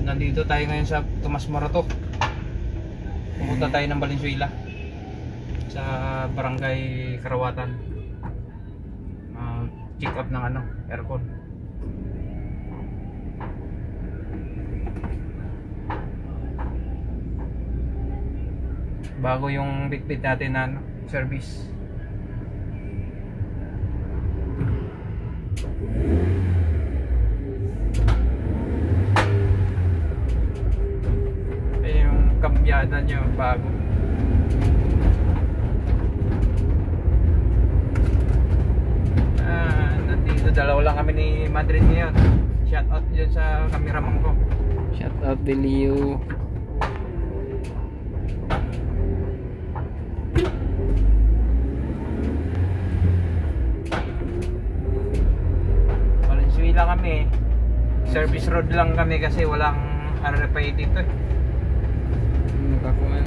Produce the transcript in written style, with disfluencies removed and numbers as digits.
nandito tayo ngayon sa Tomas Morato. Pumunta tayo ng Valenzuela sa Barangay Karawatan. Check up ng aircon. Bago yung bitbit natin na service. Yung kambyada nyo bago. Nandito dalawa lang kami ni Madrid ngayon. Shout out dyan sa cameraman ko. Shout out to Leo. Valenzuela kami. Service road lang kami kasi walang RFID dito. Nakakuha.